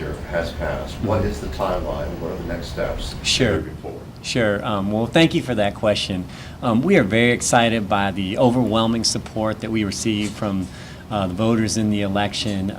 year has passed. What is the timeline? What are the next steps Sure. moving forward? Sure. Well, thank you for that question. We are very excited by the overwhelming support that we received from the voters in the election.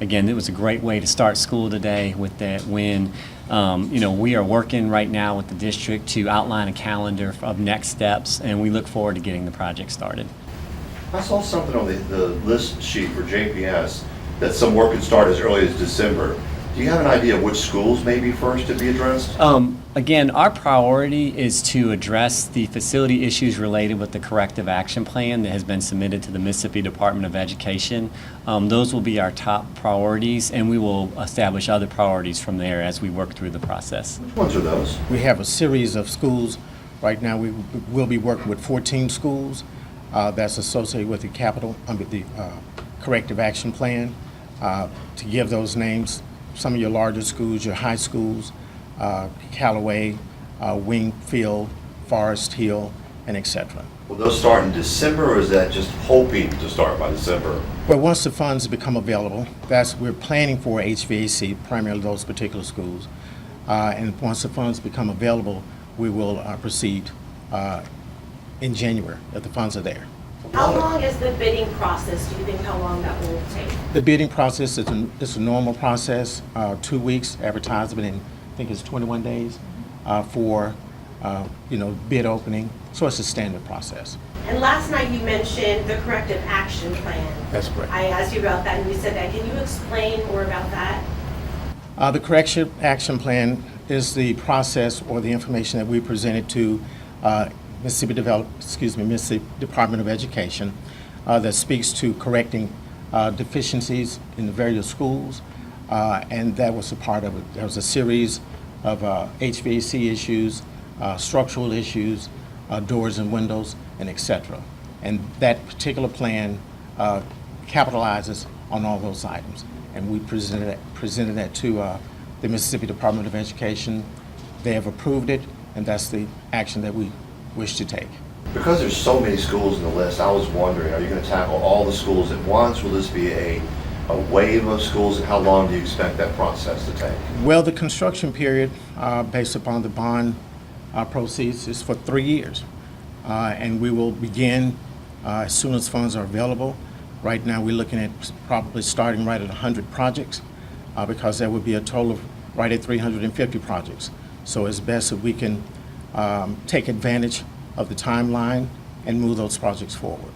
Again, it was a great way to start school today with that win. We are working right now with the district to outline a calendar of next steps, and we look forward to getting the project started. I saw something on the list sheet for JPS that some work could start as early as December. Do you have an idea of which schools may be first to be addressed? Again, our priority is to address the facility issues related with the corrective action plan that has been submitted to the Mississippi Department of Education. Those will be our top priorities, and we will establish other priorities from there as we work through the process. Which ones are those? We have a series of schools. Right now, we will be working with 14 schools that's associated with the corrective action plan. To give those names, some of your larger schools, your high schools, Callaway, Wingfield, Forest Hill, and etc. Will those start in December, or is that just hoping to start by December? Well, once the funds become available, we're planning for HVAC, primarily those particular schools. And once the funds become available, we will proceed in January if the funds are there. How long is the bidding process? Do you think how long that will take? The bidding process is a normal process, 2 weeks, advertisement, and I think it's 21 days for bid opening. So it's a standard process. And last night you mentioned the corrective action plan. That's correct. I asked you about that and you said that. Can you explain more about that? The corrective action plan is the process or the information that we presented to Mississippi Department of Education that speaks to correcting deficiencies in the various schools, and that was a part of it. There was a series of HVAC issues, structural issues, doors and windows, and etc. And that particular plan capitalizes on all those items, and we presented that to the Mississippi Department of Education. They have approved it, and that's the action that we wish to take. Because there's so many schools in the list, I was wondering, are you going to tackle all the schools at once? Will this be a wave of schools, and how long do you expect that process to take? Well, the construction period, based upon the bond proceeds, is for 3 years. And we will begin as soon as funds are available. Right now, we're looking at probably starting right at 100 projects, because there would be a total of right at 350 projects. So it's best if we can take advantage of the timeline and move those projects forward.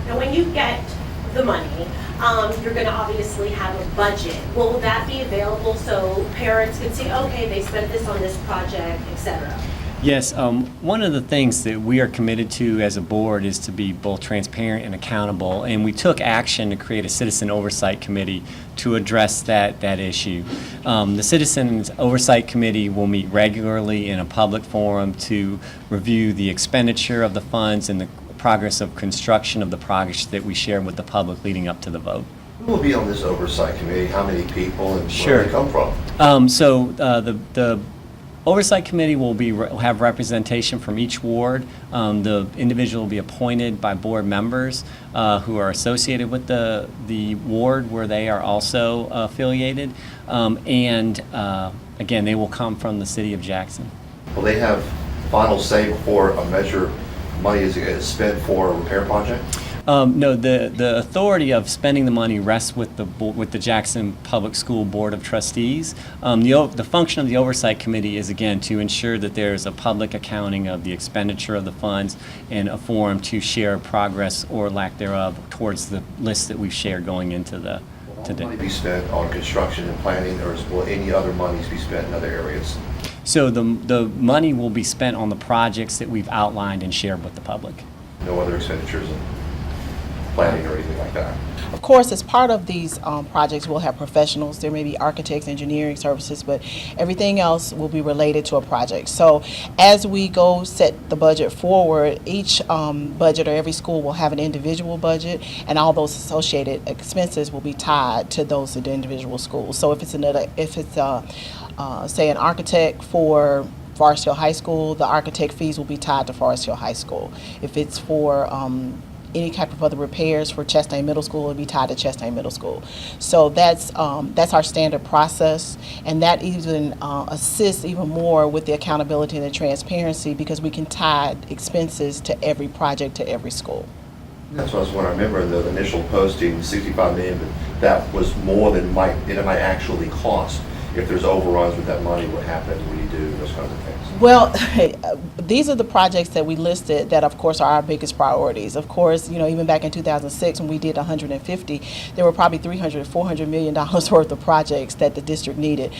Now when you get the money, you're going to obviously have a budget. Will that be available so parents can see, okay, they spent this on this project, etc.? Yes, one of the things that we are committed to as a board is to be both transparent and accountable, and we took action to create a citizen oversight committee to address that issue. The Citizens Oversight Committee will meet regularly in a public forum to review the expenditure of the funds and the progress of construction of the projects that we share with the public leading up to the vote. Who will be on this oversight committee? How many people, and Sure. where do they come from? The Oversight Committee will have representation from each ward. The individual will be appointed by board members who are associated with the ward where they are also affiliated. Again, they will come from the city of Jackson. Will they have final say before a measure of money is spent for a repair project? No, the authority of spending the money rests with the Jackson Public School Board of Trustees. The function of the Oversight Committee is, again, to ensure that there is a public accounting of the expenditure of the funds and a forum to share progress or lack thereof towards the list that we've shared going into the Will money be spent on construction and planning, or will any other monies be spent in other areas? So the money will be spent on the projects that we've outlined and shared with the public. No other expenditures in planning or anything like that? Of course, as part of these projects, we'll have professionals. There may be architects, engineering services, but everything else will be related to a project. So as we go set the budget forward, each budget or every school will have an individual budget, and all those associated expenses will be tied to those of the individual schools. So if it's say an architect for Forest Hill High School, the architect fees will be tied to Forest Hill High School. If it's for any type of other repairs for Chastain Middle School will be tied to Chastain Middle School. So that's our standard process, and that even assists even more with the accountability and the transparency, because we can tie expenses to every project, to every school. That's what I was wondering. I remember the initial posting, 65 million, but that was more than it might actually cost. If there's overruns with that money, what happens when you do those kinds of things? Well, these are the projects that we listed that, of course, are our biggest priorities. Of course, even back in 2006 when we did 150, there were probably $300, $400 million worth of projects that the district needed.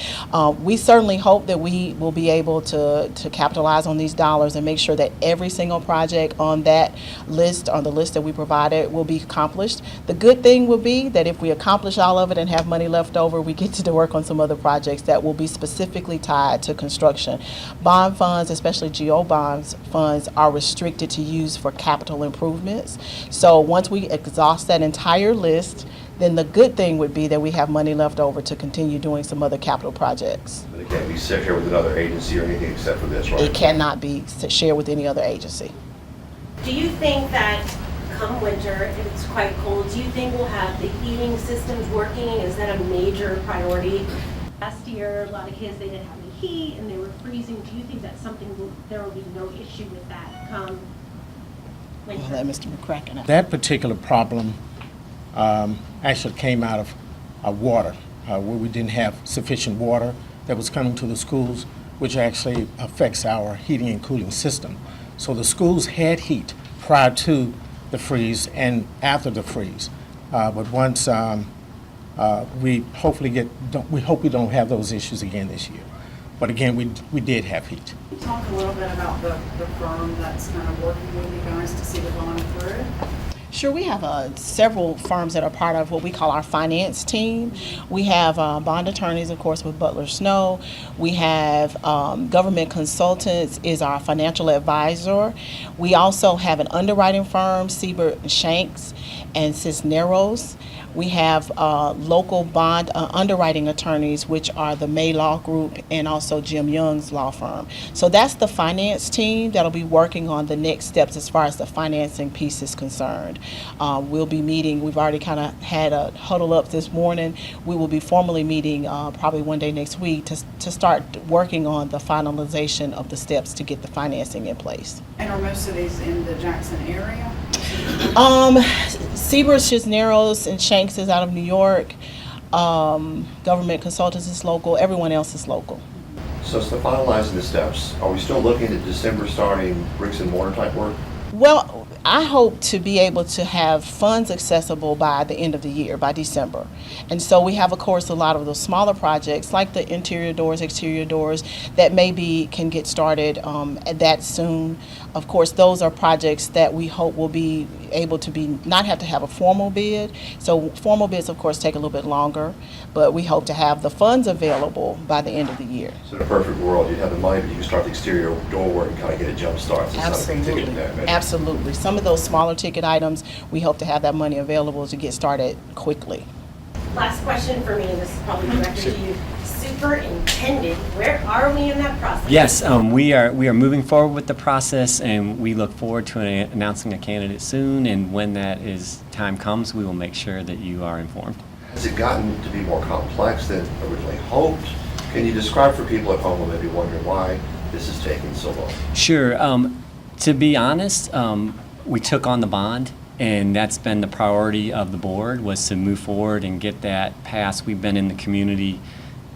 We certainly hope that we will be able to capitalize on these dollars and make sure that every single project on that list, on the list that we provided, will be accomplished. The good thing will be that if we accomplish all of it and have money left over, we get to work on some other projects that will be specifically tied to construction. Bond funds, especially GO bonds funds, are restricted to use for capital improvements. So once we exhaust that entire list, then the good thing would be that we have money left over to continue doing some other capital projects. But it can't be shared with another agency or anything except for this, right? It cannot be shared with any other agency. Do you think that come winter, if it's quite cold, do you think we'll have the heating systems working? Is that a major priority? Last year, a lot of kids, they didn't have any heat and they were freezing. Do you think that's something there will be no issue with that come winter? I'll let Mr. McCrackin out. That particular problem actually came out of water, where we didn't have sufficient water that was coming to the schools, which actually affects our heating and cooling system. So the schools had heat prior to the freeze and after the freeze. But once we hope we don't have those issues again this year. But again, we did have heat. Can you talk a little bit about the firm that's kind of working with you guys to see the bond through? Sure, we have several firms that are part of what we call our finance team. We have bond attorneys, of course, with Butler Snow. We have government consultants is our financial advisor. We also have an underwriting firm, Siebert Shanks and Cisneros. We have local bond underwriting attorneys, which are the May Law Group and also Jim Young's law firm. So that's the finance team that'll be working on the next steps as far as the financing piece is concerned. We'll be meeting, we've already kind of had a huddle up this morning. We will be formally meeting probably one day next week to start working on the finalization of the steps to get the financing in place. And are most of these in the Jackson area? Siebert, Cisneros, and Shanks is out of New York. Government consultants is local. Everyone else is local. So finalizing the steps, are we still looking at December starting bricks and mortar type work? Well, I hope to be able to have funds accessible by the end of the year, by December. And so we have, of course, a lot of those smaller projects like the interior doors, exterior doors that maybe can get started that soon. Of course, those are projects that we hope will be able to not have to have a formal bid. So formal bids, of course, take a little bit longer, but we hope to have the funds available by the end of the year. So in a perfect world, you'd have the money, but you can start the exterior door work and kind of get a jump start. So it's not a big ticket event. Absolutely. Some of those smaller ticket items, we hope to have that money available to get started quickly. Last question for me, and this is probably directed to you. Superintendent, where are we in that process? Yes, we are moving forward with the process, and we look forward to announcing a candidate soon. And when time comes, we will make sure that you are informed. Has it gotten to be more complex than originally hoped? Can you describe for people at home who may be wondering why this is taking so long? Sure. To be honest, we took on the bond, and that's been the priority of the board, was to move forward and get that passed. We've been in the community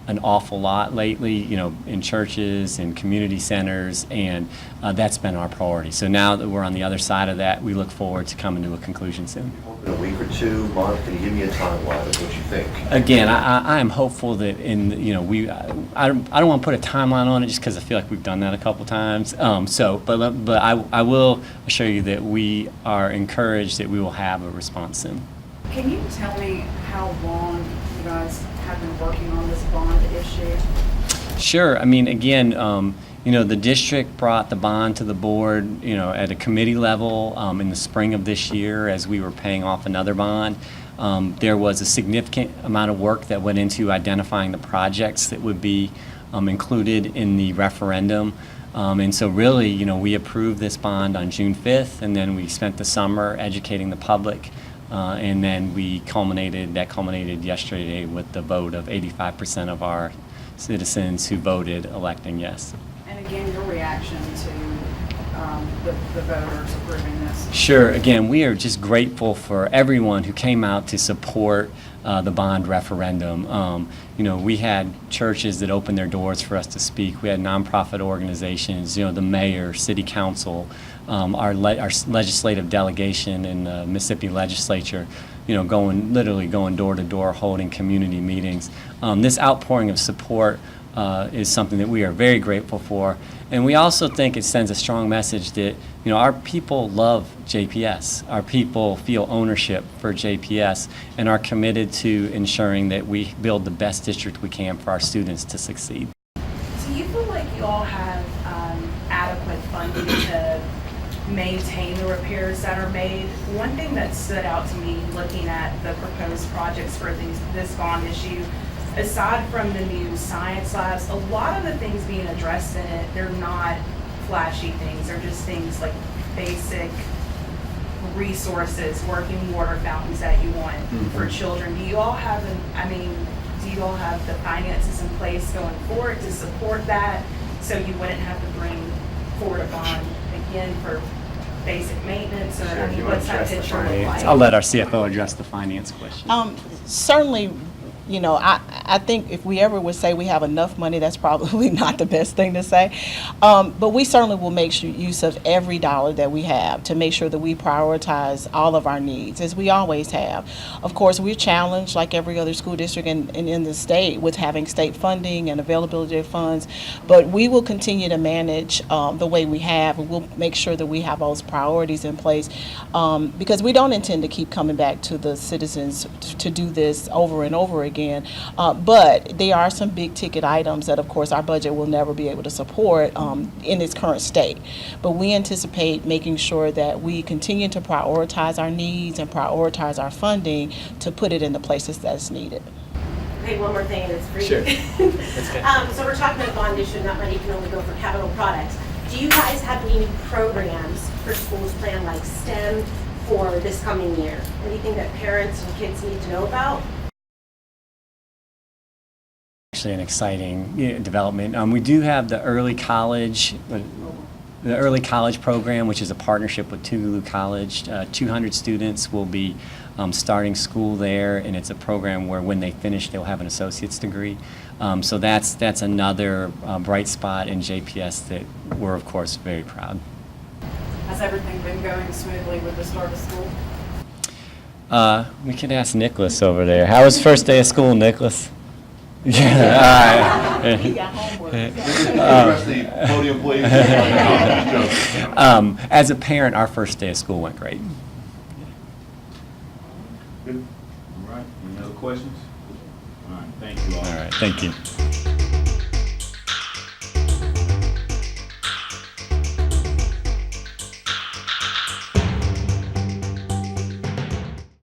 an awful lot lately, in churches and community centers, and that's been our priority. So now that we're on the other side of that, we look forward to coming to a conclusion soon. In a week or 2 months, can you give me a timeline of what you think? Again, I am hopeful that I don't want to put a timeline on it just because I feel like we've done that a couple times. But I will assure you that we are encouraged that we will have a response soon. Can you tell me how long you guys have been working on this bond issue? Sure. I mean, again, the district brought the bond to the board, at a committee level in the spring of this year as we were paying off another bond. There was a significant amount of work that went into identifying the projects that would be included in the referendum. And so really, we approved this bond on June 5th, and then we spent the summer educating the public. And then that culminated yesterday with the vote of 85% of our citizens who voted electing yes. And again, your reaction to the voters approving this? Sure. Again, we are just grateful for everyone who came out to support the bond referendum. We had churches that opened their doors for us to speak. We had nonprofit organizations, the mayor, city council, our legislative delegation in the Mississippi legislature, literally going door to door, holding community meetings. This outpouring of support is something that we are very grateful for. And we also think it sends a strong message that, our people love JPS. Our people feel ownership for JPS and are committed to ensuring that we build the best district we can for our students to succeed. Do you feel like you all have adequate funding to maintain the repairs that are made? One thing that stood out to me looking at the proposed projects for this bond issue, aside from the new science labs, a lot of the things being addressed in it, they're not flashy things. They're just things like basic resources, working water fountains that you want for children. Do you all have the finances in place going forward to support that, so you wouldn't have to bring forward a bond again for basic maintenance? Or what's that picture look like? I'll let our CFO address the finance question. Certainly, I think if we ever would say we have enough money, that's probably not the best thing to say. But we certainly will make use of every dollar that we have to make sure that we prioritize all of our needs, as we always have. Of course, we're challenged, like every other school district in the state, with having state funding and availability of funds. But we will continue to manage the way we have, and we'll make sure that we have those priorities in place, because we don't intend to keep coming back to the citizens to do this over and over again. But there are some big ticket items that, of course, our budget will never be able to support in its current state. But we anticipate making sure that we continue to prioritize our needs and prioritize our funding to put it in the places that's needed. Okay, one more thing, and it's free. Sure. That's good. So we're talking about bond issue, and that money can only go for capital products. Do you guys have any new programs for schools planned, like STEM, for this coming year? Anything that parents and kids need to know about? Actually an exciting development. We do have the early college program, which is a partnership with Tougaloo College. 200 students will be starting school there, and it's a program where when they finish, they'll have an associate's degree. So that's another bright spot in JPS that we're, of course, very proud. Has everything been going smoothly with the start of school? We could ask Nicholas over there. How was first day of school, Nicholas? Yeah, all right. You got homework. Address the podium, please. As a parent, our first day of school went great. Good. All right. Any other questions? All right. Thank you all. All right, thank you.